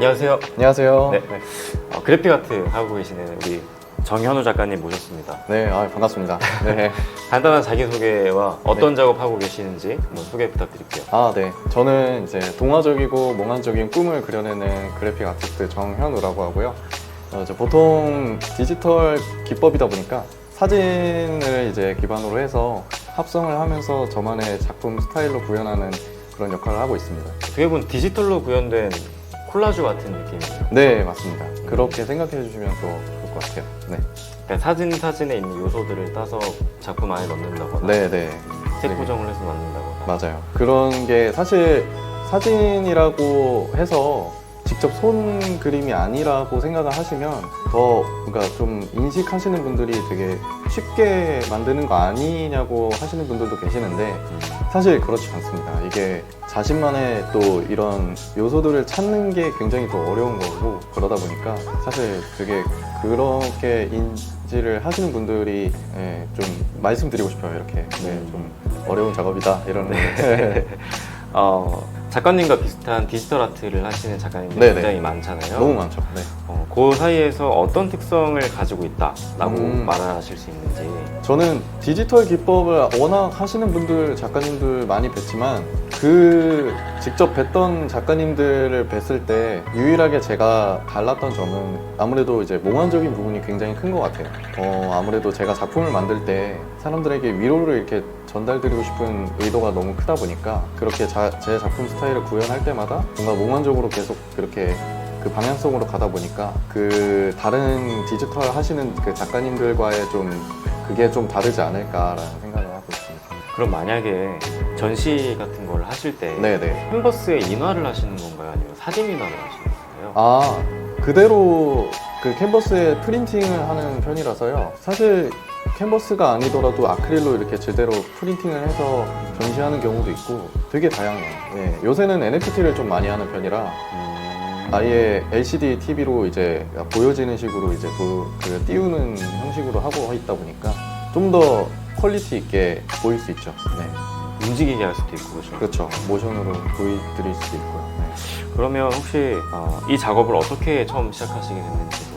안녕하세요. 안녕하세요. 네, 그래픽 아트 하고 계시는 우리 정현우 작가님 모셨습니다. 네, 반갑습니다. 네. 간단한 자기소개와 어떤 작업하고 계시는지 한번 소개 부탁드릴게요. 네. 저는 이제 동화적이고 몽환적인 꿈을 그려내는 그래픽 아티스트 정현우라고 하고요. 이제 보통 디지털 기법이다 보니까 사진을 이제 기반으로 해서 합성을 하면서 저만의 작품 스타일로 구현하는 그런 역할을 하고 있습니다. 어떻게 보면 디지털로 구현된 콜라주 같은 느낌이에요. 네, 맞습니다. 그렇게 생각해 주시면 또 좋을 것 같아요. 네. 그러니까 사진에 있는 요소들을 따서 작품 안에 넣는다거나 네, 네. 색 네. 고정을 해서 만든다거나. 맞아요. 그런 게 사실 사진이라고 해서 직접 손 그림이 아니라고 생각을 하시면 더 그러니까 좀 인식하시는 분들이 되게 쉽게 만드는 거 아니냐고 하시는 분들도 계시는데 사실 그렇지 않습니다. 이게 자신만의 또 이런 요소들을 찾는 게 굉장히 더 어려운 거고 그러다 보니까 사실 되게 그렇게 인지를 하시는 분들이 좀 말씀드리고 싶어요. 이렇게 좀 어려운 작업이다 이런 네. 작가님과 비슷한 디지털 아트를 하시는 작가님들이 네네. 굉장히 많잖아요. 너무 많죠. 네. 그 사이에서 어떤 특성을 가지고 있다라고 말하실 수 있는지. 저는 디지털 기법을 워낙 하시는 분들, 작가님들 많이 뵀지만 그 직접 뵀던 작가님들을 뵀을 때 유일하게 제가 달랐던 점은 아무래도 이제 몽환적인 부분이 굉장히 큰 것 같아요. 아무래도 제가 작품을 만들 때 사람들에게 위로를 이렇게 전달드리고 싶은 의도가 너무 크다 보니까 그렇게 제 작품 스타일을 구현할 때마다 뭔가 몽환적으로 계속 그렇게 그 방향성으로 가다 보니까 그 다른 디지털 하시는 그 작가님들과의 좀 그게 좀 다르지 않을까라는 생각을 하고 있습니다. 그럼 만약에 전시 같은 걸 하실 때 네네. 캔버스에 인화를 하시는 건가요? 아니면 사진 인화를 하시는 건가요? 그대로 그 캔버스에 프린팅을 하는 편이라서요. 사실 캔버스가 아니더라도 아크릴로 이렇게 제대로 프린팅을 해서 전시하는 경우도 있고 되게 다양해요. 네, 요새는 NFT를 좀 많이 하는 편이라 아예 LCD TV로 이제 보여지는 식으로 이제 띄우는 형식으로 하고 있다 보니까 좀 더 퀄리티 있게 보일 수 있죠. 네. 움직이게 할 수도 있고 그렇죠. 그렇죠. 모션으로 보여드릴 수도 있고요. 네. 그러면 혹시 이 작업을 어떻게 처음 시작하시게 됐는지도.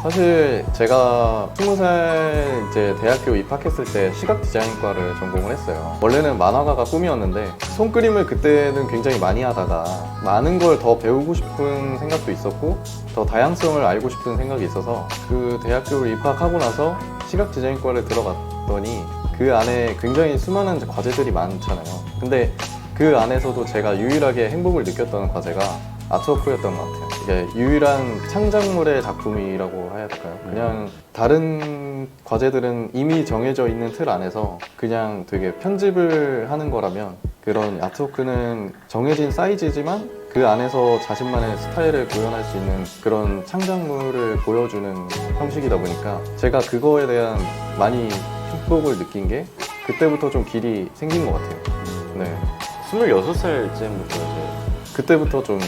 사실 제가 20살 이제 대학교 입학했을 때 시각 디자인과를 전공을 했어요. 원래는 만화가가 꿈이었는데 손그림을 그때는 굉장히 많이 하다가 많은 걸 더 배우고 싶은 생각도 있었고 더 다양성을 알고 싶은 생각이 있어서 그 대학교를 입학하고 나서 시각 디자인과를 들어갔더니 그 안에 굉장히 수많은 과제들이 많잖아요. 근데 그 안에서도 제가 유일하게 행복을 느꼈던 과제가 아트워크였던 것 같아요. 이게 유일한 창작물의 작품이라고 해야 될까요? 그냥 다른 과제들은 이미 정해져 있는 틀 안에서 그냥 되게 편집을 하는 거라면 그런 아트워크는 정해진 사이즈지만 그 안에서 자신만의 스타일을 구현할 수 있는 그런 창작물을 보여주는 형식이다 보니까 제가 그거에 대한 많이 행복을 느낀 게 그때부터 좀 길이 생긴 것 같아요. 네. 26살쯤부터 이제 그때부터 좀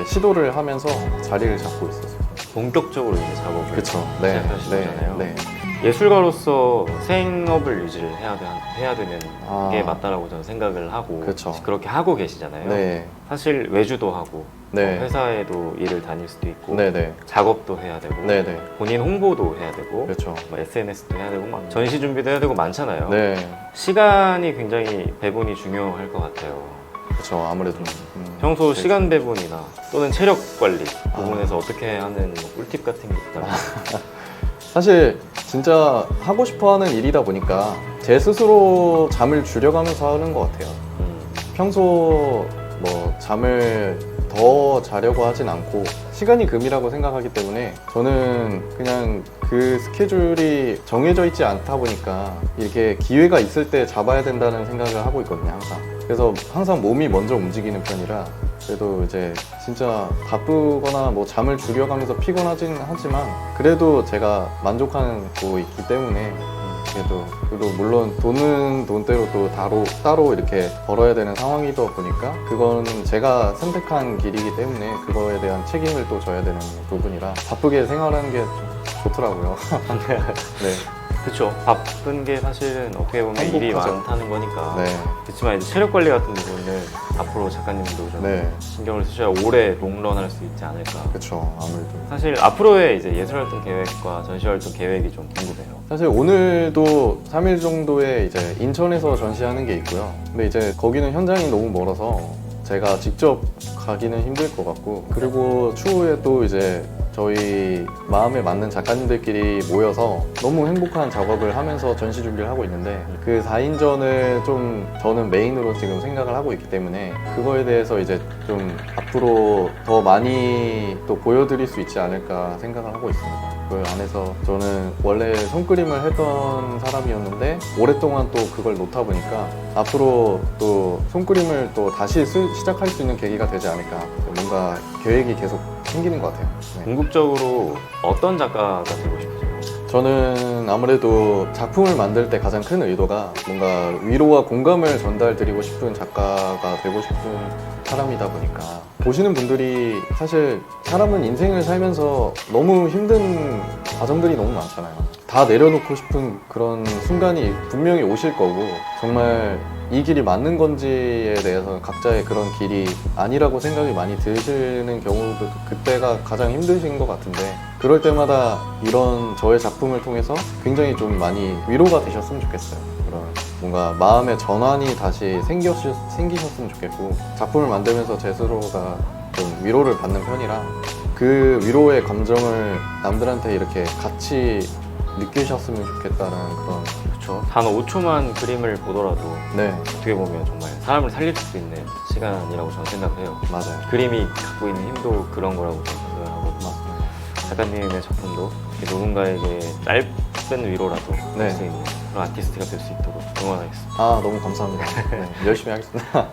시도를 하면서 자리를 잡고 있었어요. 본격적으로 이제 작업을 그쵸. 시작하신 거잖아요. 네. 예술가로서 생업을 유지를 해야 되는 게 아. 맞다라고 저는 생각을 하고 그쵸. 그렇게 하고 계시잖아요. 네. 사실 외주도 하고 네. 회사에도 일을 다닐 수도 있고 네네. 작업도 해야 되고 네네. 본인 홍보도 해야 되고 그렇죠. SNS도 해야 되고 막 전시 준비도 해야 되고 많잖아요. 네. 시간이 굉장히 배분이 중요할 것 같아요. 그렇죠. 아무래도 평소 네. 시간 배분이나 또는 체력 관리 부분에서 어떻게 하는 꿀팁 같은 게 있다면? 사실 진짜 하고 싶어하는 일이다 보니까 제 스스로 잠을 줄여가면서 하는 것 같아요. 평소 뭐 잠을 더 자려고 하진 않고 시간이 금이라고 생각하기 때문에 저는 그냥 그 스케줄이 정해져 있지 않다 보니까 이렇게 기회가 있을 때 잡아야 된다는 생각을 하고 있거든요, 항상. 그래서 항상 몸이 먼저 움직이는 편이라 그래도 이제 진짜 바쁘거나 뭐 잠을 줄여가면서 피곤하진 하지만 그래도 제가 만족하고 있기 때문에 그래도 물론 돈은 돈대로 또 따로 이렇게 벌어야 되는 상황이다 보니까 그거는 제가 선택한 길이기 때문에 그거에 대한 책임을 또 져야 되는 부분이라 바쁘게 생활하는 게 좀 좋더라고요. 네. 그쵸. 바쁜 게 사실은 어떻게 보면 일이 행복하죠. 많다는 거니까. 네. 그렇지만 이제 체력 관리 같은 부분은 앞으로 작가님도 좀 네. 신경을 쓰셔야 오래 롱런할 수 있지 않을까. 그쵸. 아무래도. 사실 앞으로의 이제 예술활동 계획과 전시활동 계획이 좀 궁금해요. 사실 오늘도 3일 정도에 이제 인천에서 전시하는 게 있고요. 근데 이제 거기는 현장이 너무 멀어서 제가 직접 가기는 힘들 것 같고, 그리고 추후에 또 이제 저희 마음에 맞는 작가님들끼리 모여서 너무 행복한 작업을 하면서 전시 준비를 하고 있는데, 그 4인전을 좀 저는 메인으로 지금 생각을 하고 있기 때문에 그거에 대해서 이제 좀 앞으로 더 많이 또 보여드릴 수 있지 않을까 생각을 하고 있습니다. 그 안에서 저는 원래 손그림을 했던 사람이었는데 오랫동안 또 그걸 놓다 보니까 앞으로 또 손그림을 또 다시 시작할 수 있는 계기가 되지 않을까, 뭔가 계획이 계속 생기는 것 같아요. 네. 궁극적으로 어떤 작가가 되고 싶으세요? 저는 아무래도 작품을 만들 때 가장 큰 의도가 뭔가 위로와 공감을 전달드리고 싶은 작가가 되고 싶은 사람이다 보니까, 보시는 분들이 사실 사람은 인생을 살면서 너무 힘든 과정들이 너무 많잖아요. 다 내려놓고 싶은 그런 순간이 분명히 오실 거고, 정말 이 길이 맞는 건지에 대해서 각자의 그런 길이 아니라고 생각이 많이 드시는 경우도 그때가 가장 힘드신 것 같은데, 그럴 때마다 이런 저의 작품을 통해서 굉장히 좀 많이 위로가 되셨으면 좋겠어요. 그런 뭔가 마음의 전환이 다시 생기셨으면 좋겠고, 작품을 만들면서 제 스스로가 좀 위로를 받는 편이라 그 위로의 감정을 남들한테 이렇게 같이 느끼셨으면 좋겠다는 그런. 그렇죠. 단 5초만 그림을 보더라도 네, 어떻게 보면 정말 사람을 살릴 수 있는 시간이라고 저는 생각을 해요. 맞아요. 그림이 갖고 있는 힘도 그런 거라고 저는 생각을 하고, 맞습니다. 작가님의 작품도 이렇게 누군가에게 짧은 위로라도 네. 할 수 있는 그런 아티스트가 될 수 있도록 응원하겠습니다. 아, 너무 감사합니다. 네, 열심히 하겠습니다.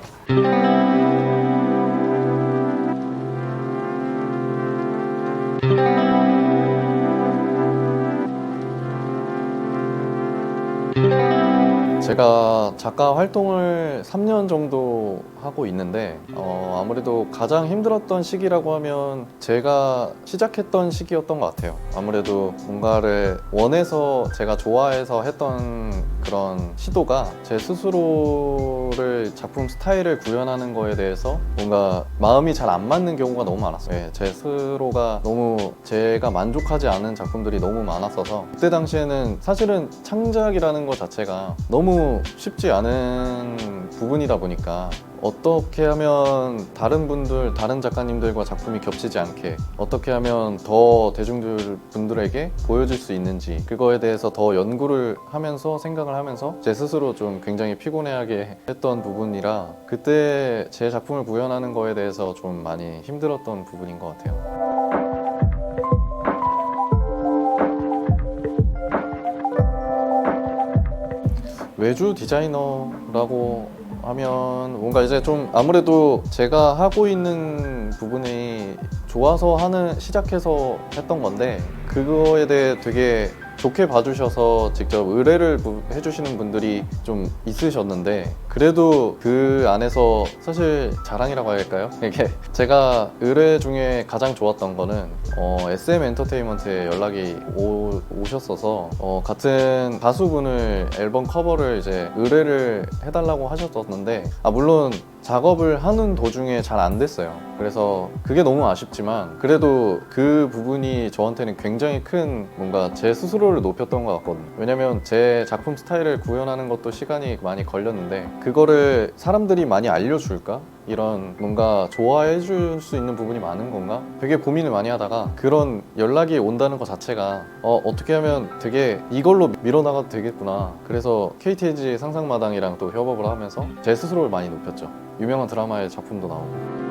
제가 작가 활동을 3년 정도 하고 있는데 아무래도 가장 힘들었던 시기라고 하면 제가 시작했던 시기였던 것 같아요. 아무래도 뭔가를 원해서 제가 좋아해서 했던 그런 시도가 제 스스로를 작품 스타일을 구현하는 거에 대해서 뭔가 마음이 잘 안 맞는 경우가 너무 많았어요. 네, 제 스스로가 너무 제가 만족하지 않은 작품들이 너무 많았어서, 그때 당시에는 사실은 창작이라는 것 자체가 너무 쉽지 않은 부분이다 보니까 어떻게 하면 다른 작가님들과 작품이 겹치지 않게 어떻게 하면 더 분들에게 보여줄 수 있는지, 그거에 대해서 더 연구를 하면서 생각을 하면서 제 스스로 좀 굉장히 피곤해하게 했던 부분이라, 그때 제 작품을 구현하는 거에 대해서 좀 많이 힘들었던 부분인 것 같아요. 외주 디자이너라고 하면 뭔가 이제 좀 아무래도 제가 하고 있는 부분이 좋아서 시작해서 했던 건데, 그거에 대해 되게 좋게 봐주셔서 직접 의뢰를 해주시는 분들이 좀 있으셨는데, 그래도 그 안에서 사실 자랑이라고 해야 할까요? 이게 제가 의뢰 중에 가장 좋았던 거는 SM 엔터테인먼트에 연락이 오셨어서 같은 가수분을 앨범 커버를 이제 의뢰를 해달라고 하셨었는데, 물론 작업을 하는 도중에 잘 안 됐어요. 그래서 그게 너무 아쉽지만 그래도 그 부분이 저한테는 굉장히 큰 뭔가 제 스스로를 높였던 것 같거든요. 왜냐면 제 작품 스타일을 구현하는 것도 시간이 많이 걸렸는데, 그거를 사람들이 많이 알려줄까? 이런 뭔가 좋아해 줄 수 있는 부분이 많은 건가? 되게 고민을 많이 하다가 그런 연락이 온다는 것 자체가 어떻게 하면 되게 이걸로 밀어나가도 되겠구나. 그래서 KTG 상상마당이랑 또 협업을 하면서 제 스스로를 많이 높였죠. 유명한 드라마의 작품도 나오고.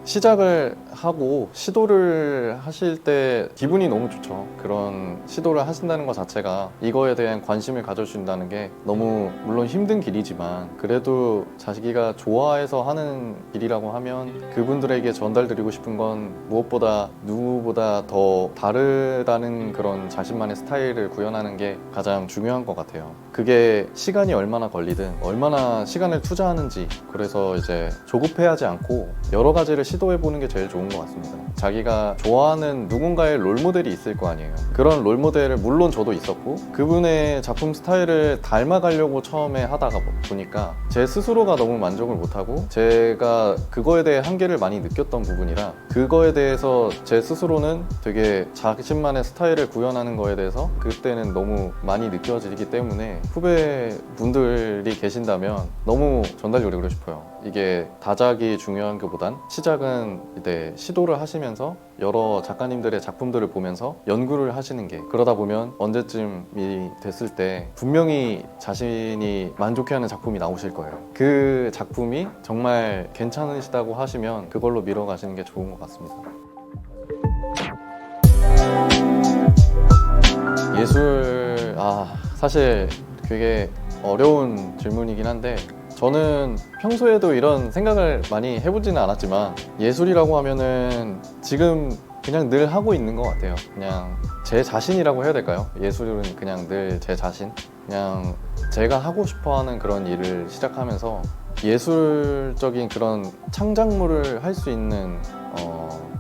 시작을 하고 시도를 하실 때 기분이 너무 좋죠. 그런 시도를 하신다는 것 자체가, 이거에 대한 관심을 가져준다는 게 너무 물론 힘든 길이지만 그래도 자기가 좋아해서 하는 길이라고 하면 그분들에게 전달드리고 싶은 건 무엇보다 누구보다 더 다르다는 그런 자신만의 스타일을 구현하는 게 가장 중요한 것 같아요. 그게 시간이 얼마나 걸리든 얼마나 시간을 투자하는지, 그래서 이제 조급해하지 않고 여러 가지를 시도해 시도해보는 게 제일 좋은 것 같습니다. 자기가 좋아하는 누군가의 롤모델이 있을 거 아니에요. 그런 롤모델을 물론 저도 있었고 그분의 작품 스타일을 닮아가려고 처음에 하다가 보니까 제 스스로가 너무 만족을 못하고 제가 그거에 대해 한계를 많이 느꼈던 부분이라 그거에 대해서 제 스스로는 되게 자신만의 스타일을 구현하는 거에 대해서 그때는 너무 많이 느껴지기 때문에 후배분들이 계신다면 너무 전달을 드리고 싶어요. 이게 다작이 중요한 것보단 시작은 이제 시도를 하시면서 여러 작가님들의 작품들을 보면서 연구를 하시는 게, 그러다 보면 언제쯤이 됐을 때 분명히 자신이 만족해하는 작품이 나오실 거예요. 그 작품이 정말 괜찮으시다고 하시면 그걸로 밀어가시는 게 좋은 것 같습니다. 예술, 사실 되게 어려운 질문이긴 한데 저는 평소에도 이런 생각을 많이 해보지는 않았지만 예술이라고 하면은 지금 그냥 늘 하고 있는 것 같아요. 그냥 제 자신이라고 해야 될까요? 예술은 그냥 늘 제 자신? 그냥 제가 하고 싶어하는 그런 일을 시작하면서 예술적인 그런 창작물을 할 수 있는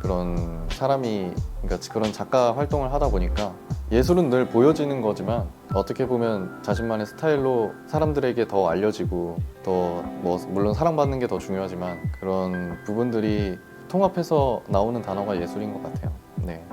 그런 사람이, 그러니까 그런 작가 활동을 하다 보니까 예술은 늘 보여지는 거지만 어떻게 보면 자신만의 스타일로 사람들에게 더 알려지고 더 물론 사랑받는 게 더 중요하지만 그런 부분들이 통합해서 나오는 단어가 예술인 것 같아요. 네.